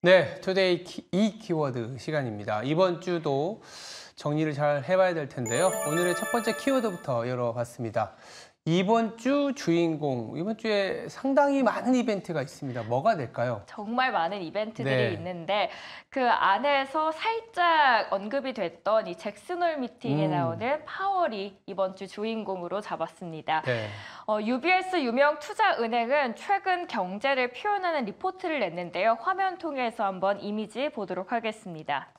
네, 투데이 이 키워드 시간입니다. 이번 주도 정리를 잘 해봐야 될 텐데요. 오늘의 첫 번째 키워드부터 열어봤습니다. 이번 주 주인공, 이번 주에 상당히 많은 이벤트가 있습니다. 뭐가 될까요? 정말 많은 이벤트들이 네. 있는데 그 안에서 살짝 언급이 됐던 이 잭슨홀 미팅에 나오는 파월이 이번 주 주인공으로 잡았습니다. 네. UBS 유명 투자은행은 최근 경제를 표현하는 리포트를 냈는데요. 화면 통해서 한번 이미지 보도록 하겠습니다.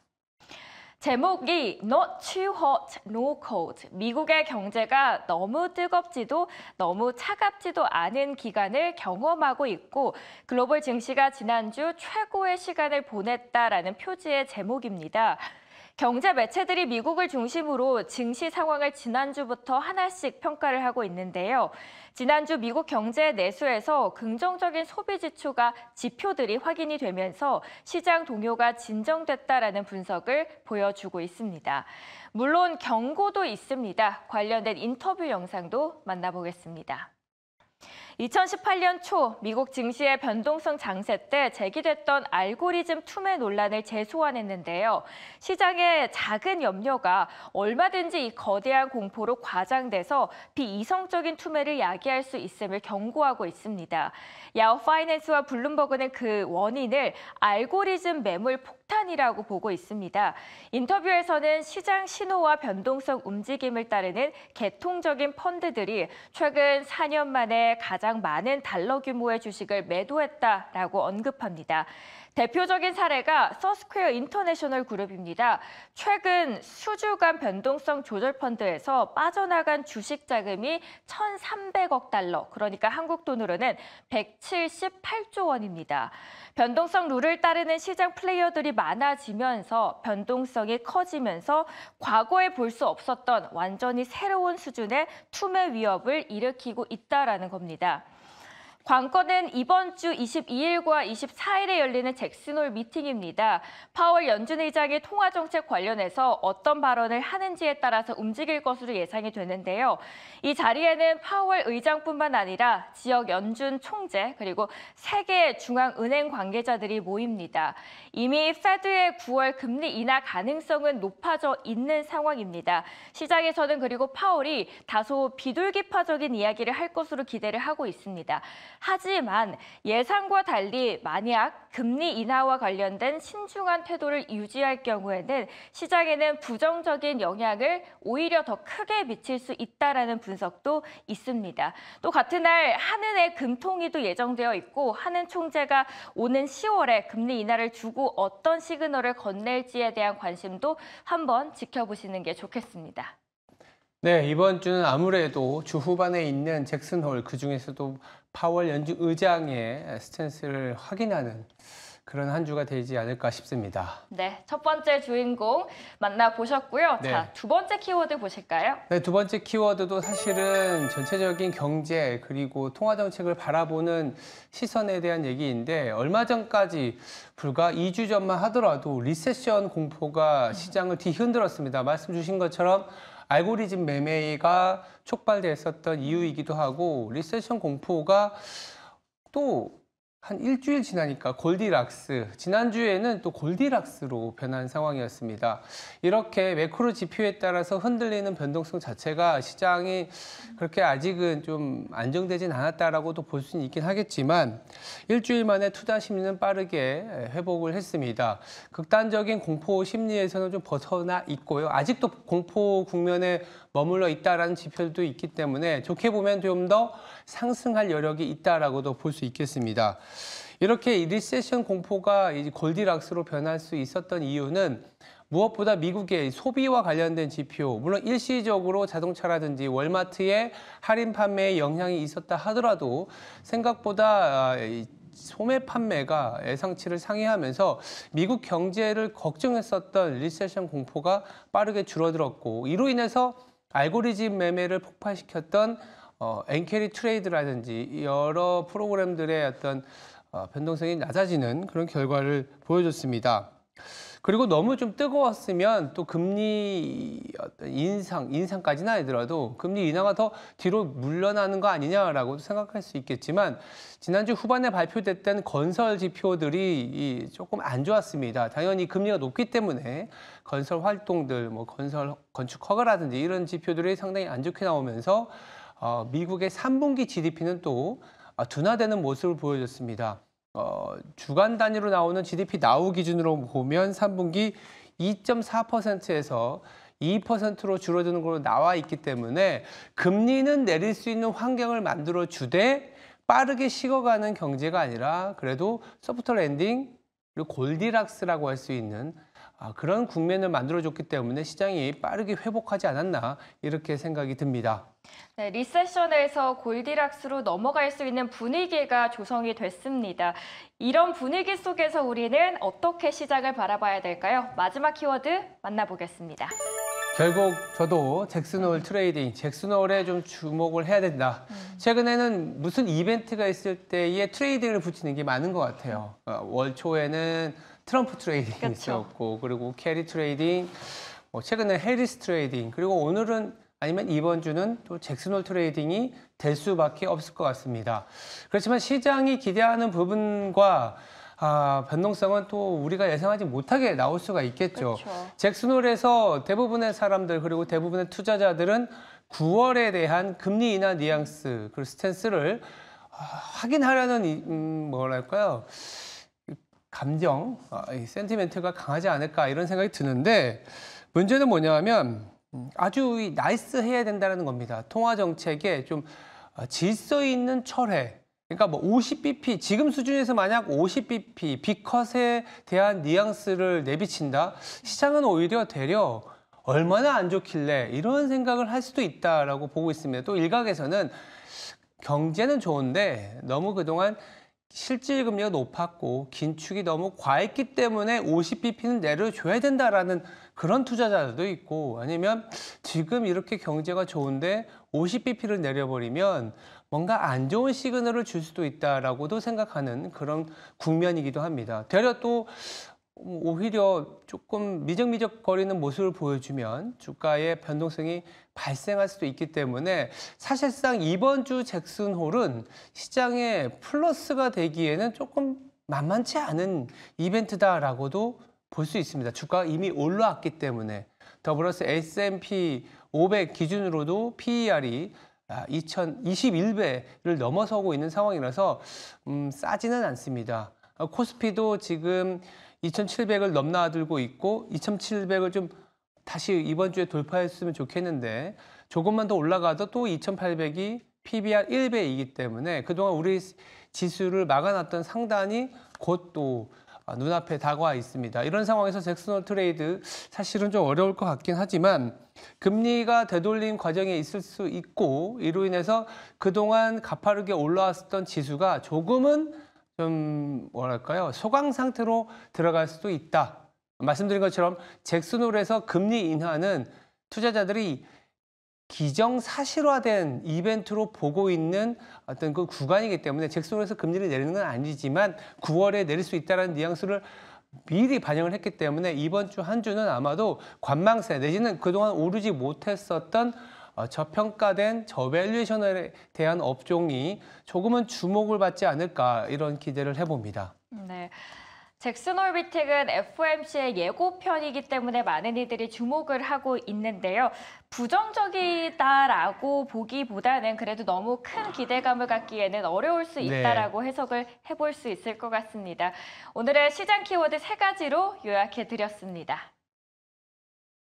제목이 Not too hot, no cold. 미국의 경제가 너무 뜨겁지도 너무 차갑지도 않은 기간을 경험하고 있고 글로벌 증시가 지난주 최고의 시간을 보냈다라는 표지의 제목입니다. 경제 매체들이 미국을 중심으로 증시 상황을 지난주부터 하나씩 평가를 하고 있는데요. 지난주 미국 경제 내수에서 긍정적인 소비 지표가 지표들이 확인이 되면서 시장 동요가 진정됐다라는 분석을 보여주고 있습니다. 물론 경고도 있습니다. 관련된 인터뷰 영상도 만나보겠습니다. 2018년 초 미국 증시의 변동성 장세 때 제기됐던 알고리즘 투매 논란을 재소환했는데요. 시장의 작은 염려가 얼마든지 이 거대한 공포로 과장돼서 비이성적인 투매를 야기할 수 있음을 경고하고 있습니다. 야후 파이낸스와 블룸버그는 그 원인을 알고리즘 매물 폭탄이라고 보고 있습니다. 인터뷰에서는 시장 신호와 변동성 움직임을 따르는 개통적인 펀드들이 최근 4년 만에 가장 많은 달러 규모의 주식을 매도했다라고 언급합니다. 대표적인 사례가 서스퀘어 인터내셔널 그룹입니다. 최근 수주간 변동성 조절 펀드에서 빠져나간 주식 자금이 1,300억 달러, 그러니까 한국 돈으로는 178조 원입니다. 변동성 룰을 따르는 시장 플레이어들이 많아지면서 변동성이 커지면서 과거에 볼 수 없었던 완전히 새로운 수준의 투매 위협을 일으키고 있다라는 겁니다. 관건은 이번 주 22일과 24일에 열리는 잭슨홀 미팅입니다. 파월 연준 의장이 통화 정책 관련해서 어떤 발언을 하는지에 따라서 움직일 것으로 예상이 되는데요. 이 자리에는 파월 의장뿐만 아니라 지역 연준 총재 그리고 세계 중앙은행 관계자들이 모입니다. 이미 페드의 9월 금리 인하 가능성은 높아져 있는 상황입니다. 시장에서는 그리고 파월이 다소 비둘기파적인 이야기를 할 것으로 기대를 하고 있습니다. 하지만 예상과 달리 만약 금리 인하와 관련된 신중한 태도를 유지할 경우에는 시장에는 부정적인 영향을 오히려 더 크게 미칠 수 있다라는 분석도 있습니다. 또 같은 날 한은의 금통위도 예정되어 있고 한은 총재가 오는 10월에 금리 인하를 주고 어떤 시그널을 건넬지에 대한 관심도 한번 지켜보시는 게 좋겠습니다. 네, 이번 주는 아무래도 주 후반에 있는 잭슨홀, 그중에서도 파월 연준 의장의 스탠스를 확인하는 그런 한 주가 되지 않을까 싶습니다. 네, 첫 번째 주인공 만나보셨고요. 네. 자, 두 번째 키워드 보실까요? 네, 두 번째 키워드도 사실은 전체적인 경제 그리고 통화 정책을 바라보는 시선에 대한 얘기인데 얼마 전까지 불과 2주 전만 하더라도 리세션 공포가 시장을 뒤흔들었습니다. 말씀 주신 것처럼 알고리즘 매매가 촉발됐었던 이유이기도 하고 리세션 공포가 또 한 일주일 지나니까 골디락스, 지난주에는 또 골디락스로 변한 상황이었습니다. 이렇게 매크로 지표에 따라서 흔들리는 변동성 자체가 시장이 그렇게 아직은 좀 안정되진 않았다라고도 볼 수는 있긴 하겠지만 일주일 만에 투자 심리는 빠르게 회복을 했습니다. 극단적인 공포 심리에서는 좀 벗어나 있고요. 아직도 공포 국면에 머물러 있다라는 지표도 있기 때문에 좋게 보면 좀 더 상승할 여력이 있다라고도 볼 수 있겠습니다. 이렇게 리세션 공포가 골디락스로 변할 수 있었던 이유는 무엇보다 미국의 소비와 관련된 지표, 물론 일시적으로 자동차라든지 월마트의 할인 판매에 영향이 있었다 하더라도 생각보다 소매 판매가 예상치를 상회하면서 미국 경제를 걱정했었던 리세션 공포가 빠르게 줄어들었고 이로 인해서 알고리즘 매매를 폭발시켰던 엔캐리 트레이드라든지 여러 프로그램들의 어떤 변동성이 낮아지는 그런 결과를 보여줬습니다. 그리고 너무 좀 뜨거웠으면 또 금리 어떤 인상까지는 아니더라도 금리 인하가 더 뒤로 물러나는 거 아니냐라고도 생각할 수 있겠지만 지난주 후반에 발표됐던 건설 지표들이 조금 안 좋았습니다. 당연히 금리가 높기 때문에 건설 활동들, 뭐 건축 허가라든지 이런 지표들이 상당히 안 좋게 나오면서 미국의 3분기 GDP는 또 둔화되는 모습을 보여줬습니다. 주간 단위로 나오는 GDP 나우 기준으로 보면 3분기 2.4%에서 2%로 줄어드는 걸로 나와 있기 때문에 금리는 내릴 수 있는 환경을 만들어 주되 빠르게 식어가는 경제가 아니라 그래도 소프트 랜딩 그리고 골디락스라고 할 수 있는 그런 국면을 만들어줬기 때문에 시장이 빠르게 회복하지 않았나 이렇게 생각이 듭니다. 네, 리세션에서 골디락스로 넘어갈 수 있는 분위기가 조성이 됐습니다. 이런 분위기 속에서 우리는 어떻게 시장을 바라봐야 될까요? 마지막 키워드 만나보겠습니다. 결국 저도 잭슨홀 트레이딩, 잭슨홀에 좀 주목을 해야 된다. 최근에는 무슨 이벤트가 있을 때에 트레이딩을 붙이는 게 많은 것 같아요. 월 초에는 트럼프 트레이딩이 그쵸. 있었고, 그리고 캐리 트레이딩, 최근에 해리스 트레이딩, 그리고 오늘은 아니면 이번 주는 또 잭슨홀 트레이딩이 될 수밖에 없을 것 같습니다. 그렇지만 시장이 기대하는 부분과 변동성은 또 우리가 예상하지 못하게 나올 수가 있겠죠. 그렇죠. 잭슨홀에서 대부분의 사람들 그리고 대부분의 투자자들은 9월에 대한 금리 인하 뉘앙스, 그 스탠스를 확인하려는 뭐랄까요? 감정, 이 센티멘트가 강하지 않을까 이런 생각이 드는데 문제는 뭐냐면 아주 나이스해야 된다는 겁니다. 통화 정책에 좀 질서 있는 철회. 그러니까 뭐 50bp 지금 수준에서 만약 50bp 빅컷에 대한 뉘앙스를 내비친다. 시장은 오히려 되려 얼마나 안 좋길래 이런 생각을 할 수도 있다라고 보고 있습니다. 또 일각에서는 경제는 좋은데 너무 그동안 실질 금리가 높았고 긴축이 너무 과했기 때문에 50bp는 내려줘야 된다라는 그런 투자자들도 있고 아니면 지금 이렇게 경제가 좋은데 50bp를 내려버리면 뭔가 안 좋은 시그널을 줄 수도 있다라고도 생각하는 그런 국면이기도 합니다. 되려 또 오히려 조금 미적미적거리는 모습을 보여주면 주가의 변동성이 발생할 수도 있기 때문에 사실상 이번 주 잭슨홀은 시장에 플러스가 되기에는 조금 만만치 않은 이벤트다라고도 볼 수 있습니다. 주가가 이미 올라왔기 때문에 더불어서 S&P 500 기준으로도 PER이 2021배를 넘어서고 있는 상황이라서 싸지는 않습니다. 코스피도 지금 2,700을 넘나들고 있고 2,700을 좀 다시 이번 주에 돌파했으면 좋겠는데 조금만 더 올라가도 또 2,800이 PBR 1배이기 때문에 그동안 우리 지수를 막아놨던 상단이 곧 또 눈앞에 다가와 있습니다. 이런 상황에서 잭슨홀 트레이드 사실은 좀 어려울 것 같긴 하지만 금리가 되돌림 과정에 있을 수 있고 이로 인해서 그동안 가파르게 올라왔었던 지수가 조금은 좀 뭐랄까요 소강 상태로 들어갈 수도 있다. 말씀드린 것처럼 잭슨홀에서 금리 인하는 투자자들이 기정사실화된 이벤트로 보고 있는 어떤 그 구간이기 때문에 잭슨홀에서 금리를 내리는 건 아니지만 9월에 내릴 수 있다는 뉘앙스를 미리 반영을 했기 때문에 이번 주 한 주는 아마도 관망세 내지는 그동안 오르지 못했었던 저평가된 저밸류에이션에 대한 업종이 조금은 주목을 받지 않을까 이런 기대를 해봅니다. 네. 잭슨홀 비텍은 FOMC의 예고편이기 때문에 많은 이들이 주목을 하고 있는데요. 부정적이다라고 보기보다는 그래도 너무 큰 기대감을 갖기에는 어려울 수 있다라고 해석을 해볼 수 있을 것 같습니다. 오늘의 시장 키워드 3가지로 요약해드렸습니다.